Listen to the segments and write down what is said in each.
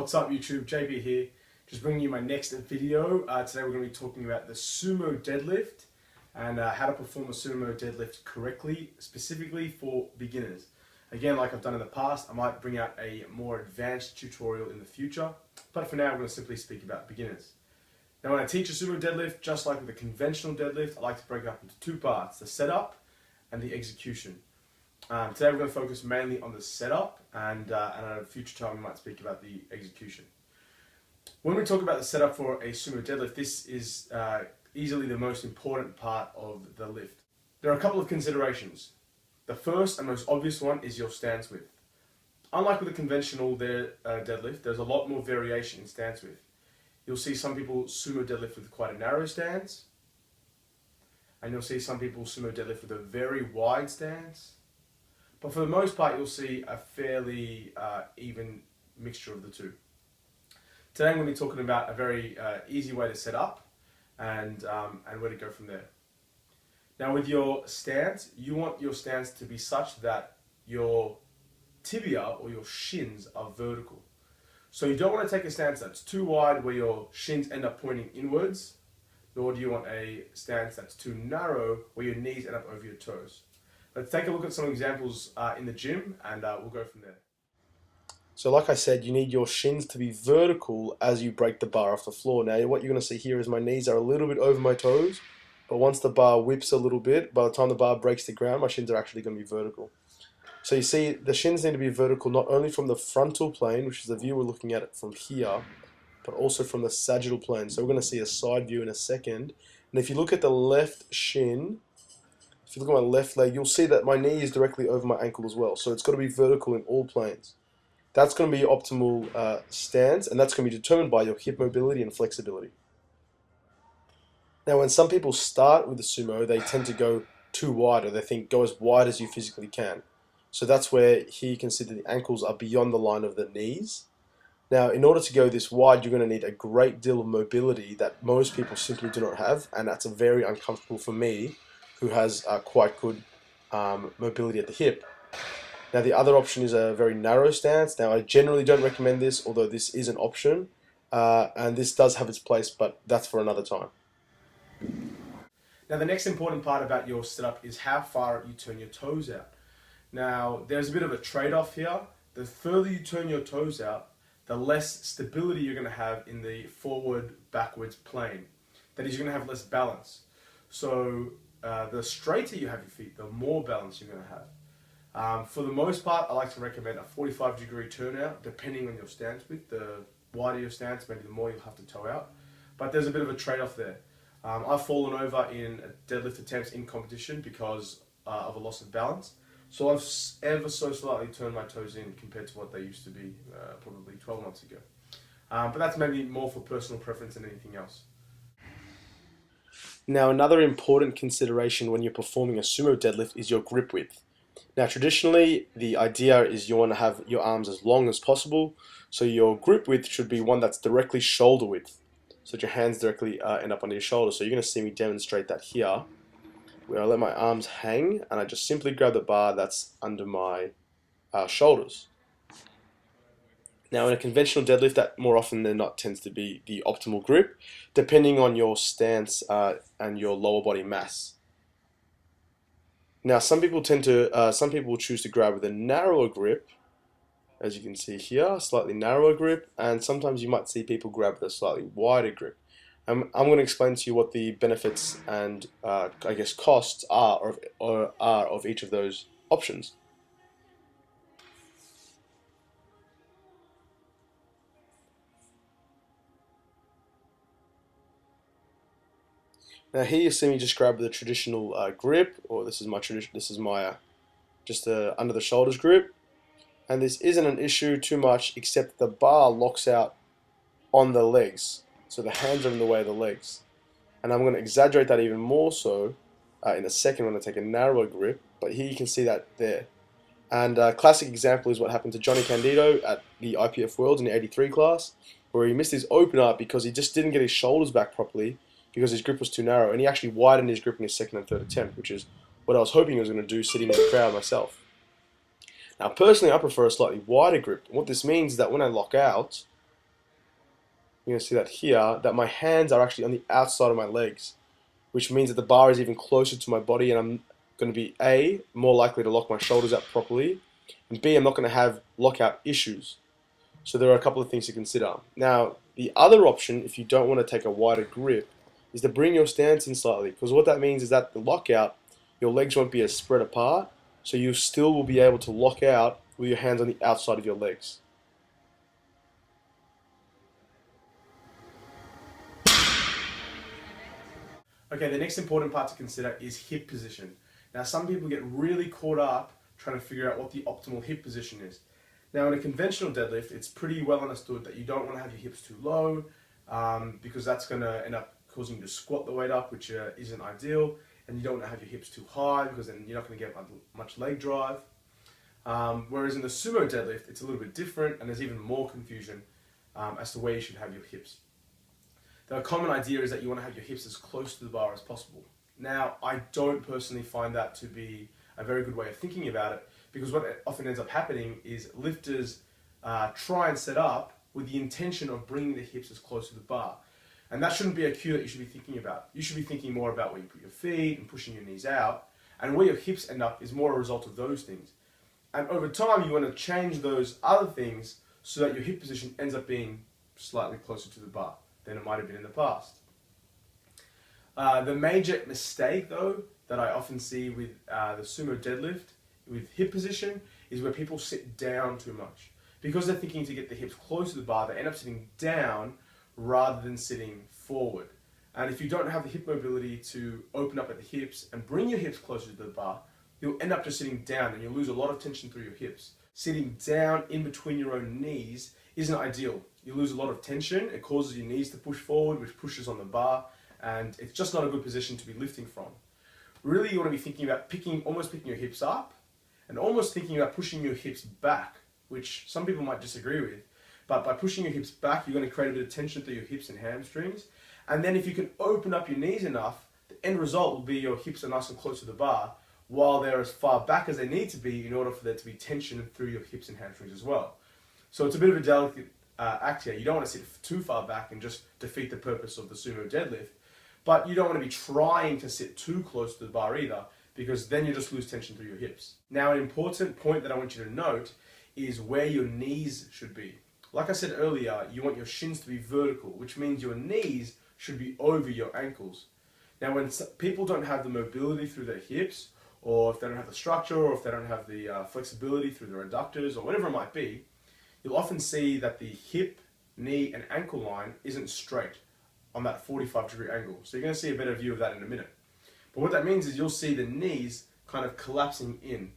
What's up YouTube, JB here, just bringing you my next video. Today we're going to be talking about the sumo deadlift and how to perform a sumo deadlift correctly, specifically for beginners. Again, like I've done in the past, I might bring out a more advanced tutorial in the future, but for now I'm going to simply speak about beginners. Now when I teach a sumo deadlift, just like with a conventional deadlift, I like to break it up into two parts, the setup and the execution. Today we're going to focus mainly on the setup and at a future time we might speak about the execution. When we talk about the setup for a sumo deadlift, this is easily the most important part of the lift. There are a couple of considerations. The first and most obvious one is your stance width. Unlike with a conventional deadlift, there's a lot more variation in stance width. You'll see some people sumo deadlift with quite a narrow stance, and you'll see some people sumo deadlift with a very wide stance. But for the most part, you'll see a fairly even mixture of the two. Today I'm going to be talking about a very easy way to set up and where to go from there. Now with your stance, you want your stance to be such that your tibia or your shins are vertical. So you don't want to take a stance that's too wide where your shins end up pointing inwards, nor do you want a stance that's too narrow where your knees end up over your toes. Let's take a look at some examples in the gym and we'll go from there. So like I said, you need your shins to be vertical as you break the bar off the floor. Now what you're going to see here is my knees are a little bit over my toes, but once the bar whips a little bit, by the time the bar breaks the ground, my shins are actually going to be vertical. So you see the shins need to be vertical not only from the frontal plane, which is the view we're looking at it from here, but also from the sagittal plane. So we're going to see a side view in a second. And if you look at the left shin, if you look at my left leg, you'll see that my knee is directly over my ankle as well. So it's got to be vertical in all planes. That's going to be your optimal stance, and that's going to be determined by your hip mobility and flexibility. Now when some people start with the sumo, they tend to go too wide, or they think go as wide as you physically can. So that's where here you can see that the ankles are beyond the line of the knees. Now in order to go this wide, you're going to need a great deal of mobility that most people simply do not have, and that's very uncomfortable for me, who has quite good mobility at the hip. Now the other option is a very narrow stance. Now I generally don't recommend this, although this is an option, and this does have its place, but that's for another time. Now the next important part about your setup is how far you turn your toes out. Now there's a bit of a trade-off here. The further you turn your toes out, the less stability you're going to have in the forward-backwards plane. That is, you're going to have less balance. So the straighter you have your feet, the more balance you're going to have. For the most part, I like to recommend a 45-degree turnout, depending on your stance width. The wider your stance, maybe the more you'll have to toe out. But there's a bit of a trade-off there. I've fallen over in deadlift attempts in competition because of a loss of balance. So I've ever so slightly turned my toes in compared to what they used to be probably 12 months ago. But that's maybe more for personal preference than anything else. Now another important consideration when you're performing a sumo deadlift is your grip width. Now traditionally the idea is you want to have your arms as long as possible, so your grip width should be one that's directly shoulder width, so that your hands directly end up under your shoulders. So you're going to see me demonstrate that here, where I let my arms hang and I just simply grab the bar that's under my shoulders. Now in a conventional deadlift, that more often than not tends to be the optimal grip, depending on your stance and your lower body mass. Now some people will choose to grab with a narrower grip, as you can see here, slightly narrower grip, and sometimes you might see people grab with a slightly wider grip. I'm going to explain to you what the benefits and I guess costs are of each of those options. Now here you see me just grab the traditional grip, or this is my just under the shoulders grip, and this isn't an issue too much, except the bar locks out on the legs, so the hands are in the way of the legs. And I'm going to exaggerate that even more so in a second when I take a narrower grip, but here you can see that there. And a classic example is what happened to Johnny Candido at the IPF Worlds in the 83 class, where he missed his opener because he just didn't get his shoulders back properly because his grip was too narrow, and he actually widened his grip in his second and third attempt, which is what I was hoping he was going to do sitting in the crowd myself. Now personally I prefer a slightly wider grip. What this means is that when I lock out, you're going to see that here, that my hands are actually on the outside of my legs, which means that the bar is even closer to my body, and I'm going to be A, more likely to lock my shoulders out properly, and B, I'm not going to have lockout issues. So there are a couple of things to consider. Now, the other option, if you don't want to take a wider grip, is to bring your stance in slightly, because what that means is that the lockout, your legs won't be as spread apart, so you still will be able to lock out with your hands on the outside of your legs. Okay, the next important part to consider is hip position. Now, some people get really caught up trying to figure out what the optimal hip position is. Now, in a conventional deadlift, it's pretty well understood that you don't want to have your hips too low because that's going to end up causing you to squat the weight up, which isn't ideal, and you don't want to have your hips too high because then you're not going to get much leg drive. Whereas in the sumo deadlift, it's a little bit different, and there's even more confusion as to where you should have your hips. The common idea is that you want to have your hips as close to the bar as possible. Now, I don't personally find that to be a very good way of thinking about it, because what often ends up happening is lifters try and set up with the intention of bringing the hips as close to the bar. And that shouldn't be a cue that you should be thinking about. You should be thinking more about where you put your feet and pushing your knees out, and where your hips end up is more a result of those things. And over time, you want to change those other things so that your hip position ends up being slightly closer to the bar than it might have been in the past. The major mistake, though, that I often see with the sumo deadlift with hip position is where people sit down too much. Because they're thinking to get the hips close to the bar, they end up sitting down rather than sitting forward. And if you don't have the hip mobility to open up at the hips and bring your hips closer to the bar, you'll end up just sitting down and you'll lose a lot of tension through your hips. Sitting down in between your own knees isn't ideal. You lose a lot of tension, it causes your knees to push forward, which pushes on the bar, and it's just not a good position to be lifting from. Really, you want to be thinking about almost picking your hips up, and almost thinking about pushing your hips back, which some people might disagree with. But by pushing your hips back, you're going to create a bit of tension through your hips and hamstrings. And then if you can open up your knees enough, the end result will be your hips are nice and close to the bar, while they're as far back as they need to be in order for there to be tension through your hips and hamstrings as well. So it's a bit of a delicate act here. You don't want to sit too far back and just defeat the purpose of the sumo deadlift, but you don't want to be trying to sit too close to the bar either, because then you just lose tension through your hips. Now, an important point that I want you to note is where your knees should be. Like I said earlier, you want your shins to be vertical, which means your knees should be over your ankles. Now, when people don't have the mobility through their hips, or if they don't have the structure, or if they don't have the flexibility through their adductors, or whatever it might be, you'll often see that the hip, knee, and ankle line isn't straight on that 45-degree angle. So you're going to see a better view of that in a minute. But what that means is you'll see the knees kind of collapsing in.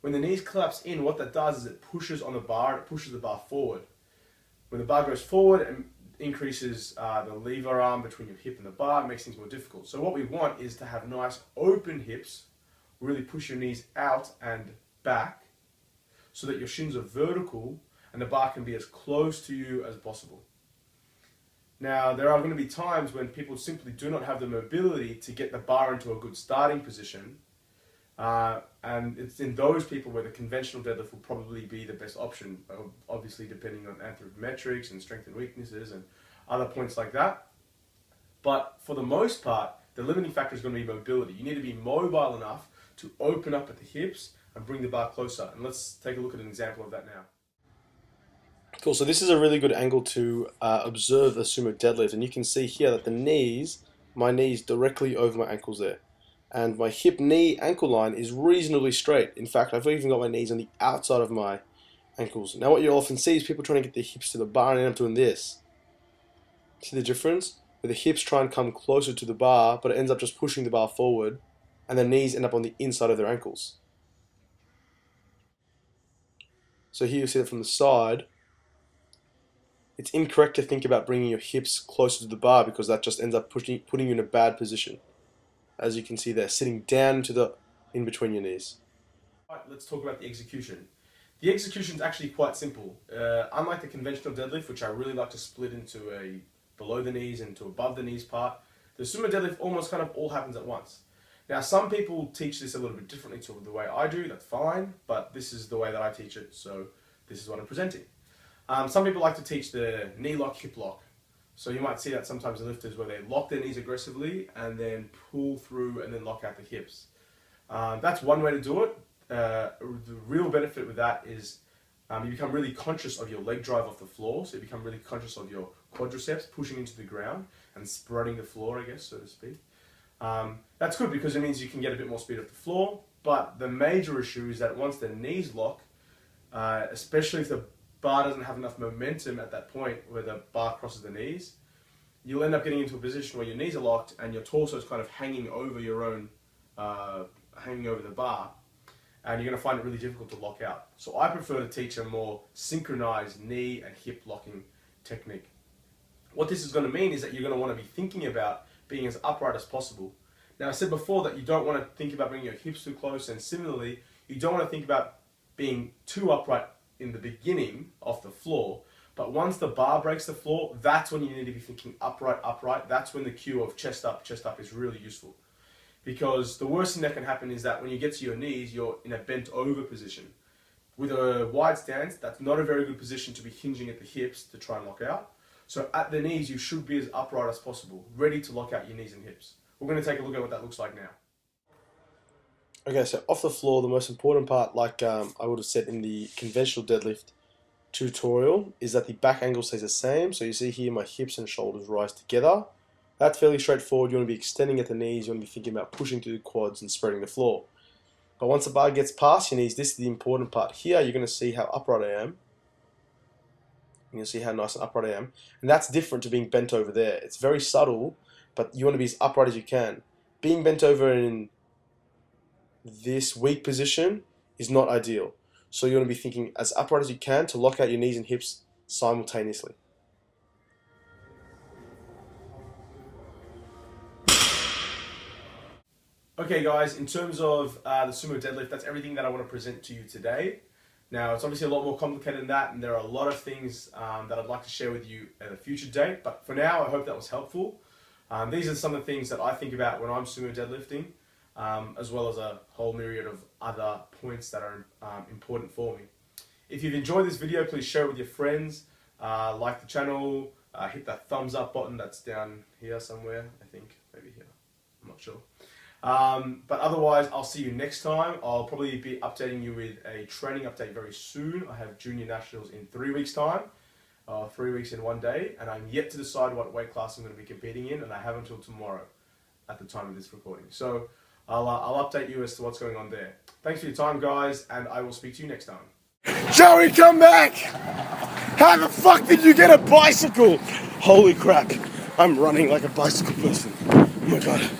When the knees collapse in, what that does is it pushes on the bar, and it pushes the bar forward. When the bar goes forward, it increases the lever arm between your hip and the bar, it makes things more difficult. So what we want is to have nice open hips, really push your knees out and back, so that your shins are vertical and the bar can be as close to you as possible. Now, there are going to be times when people simply do not have the mobility to get the bar into a good starting position, and it's in those people where the conventional deadlift will probably be the best option, obviously depending on anthropometrics and strength and weaknesses and other points like that. But for the most part, the limiting factor is going to be mobility. You need to be mobile enough to open up at the hips and bring the bar closer. And let's take a look at an example of that now. Cool, so this is a really good angle to observe the sumo deadlift, and you can see here that my knees directly over my ankles there. And my hip, knee, ankle line is reasonably straight. In fact, I've even got my knees on the outside of my ankles. Now what you'll often see is people trying to get their hips to the bar and end up doing this. See the difference? Where the hips try and come closer to the bar, but it ends up just pushing the bar forward, and the knees end up on the inside of their ankles. So here you see it from the side. It's incorrect to think about bringing your hips closer to the bar because that just ends up putting you in a bad position. As you can see there, sitting down to in between your knees. Right, let's talk about the execution. The execution is actually quite simple. Unlike the conventional deadlift, which I really like to split into a below the knees and to above the knees part, the sumo deadlift almost kind of all happens at once. Now, some people teach this a little bit differently to the way I do, that's fine, but this is the way that I teach it, so this is what I'm presenting. Some people like to teach the knee lock, hip lock. So you might see that sometimes in lifters where they lock their knees aggressively and then pull through and then lock out the hips. That's one way to do it. The real benefit with that is you become really conscious of your leg drive off the floor. So you become really conscious of your quadriceps pushing into the ground and spreading the floor, I guess, so to speak. That's good because it means you can get a bit more speed off the floor. But the major issue is that once the knees lock, especially if the bar doesn't have enough momentum at that point where the bar crosses the knees, you'll end up getting into a position where your knees are locked and your torso is kind of hanging over your own, hanging over the bar, and you're going to find it really difficult to lock out. So I prefer to teach a more synchronized knee and hip locking technique. What this is going to mean is that you're going to want to be thinking about being as upright as possible. Now I said before that you don't want to think about bringing your hips too close, and similarly you don't want to think about being too upright in the beginning of the floor, but once the bar breaks the floor, that's when you need to be thinking upright, upright. That's when the cue of chest up is really useful. Because the worst thing that can happen is that when you get to your knees, you're in a bent over position. With a wide stance, that's not a very good position to be hinging at the hips to try and lock out. So at the knees, you should be as upright as possible, ready to lock out your knees and hips. We're going to take a look at what that looks like now. Okay, so off the floor, the most important part, like I would have said in the conventional deadlift tutorial, is that the back angle stays the same. So you see here my hips and shoulders rise together. That's fairly straightforward. You want to be extending at the knees. You want to be thinking about pushing through the quads and spreading the floor. But once the bar gets past your knees, this is the important part. Here you're going to see how upright I am. You can see how nice and upright I am. And that's different to being bent over there. It's very subtle, but you want to be as upright as you can. Being bent over in this weak position is not ideal. So you want to be thinking as upright as you can to lock out your knees and hips simultaneously. Okay guys, in terms of the sumo deadlift, that's everything that I want to present to you today. Now it's obviously a lot more complicated than that, and there are a lot of things that I'd like to share with you at a future date, but for now I hope that was helpful. These are some of the things that I think about when I'm sumo deadlifting, as well as a whole myriad of other points that are important for me. If you've enjoyed this video, please share it with your friends, like the channel, hit that thumbs up button that's down here somewhere, I think, maybe here, I'm not sure. But otherwise, I'll see you next time. I'll probably be updating you with a training update very soon. I have junior nationals in 3 weeks time, 3 weeks in 1 day, and I'm yet to decide what weight class I'm going to be competing in, and I have until tomorrow at the time of this recording. So I'll update you as to what's going on there. Thanks for your time, guys, and I will speak to you next time. Joey, come back! How the fuck did you get a bicycle? Holy crap, I'm running like a bicycle person. Oh my god.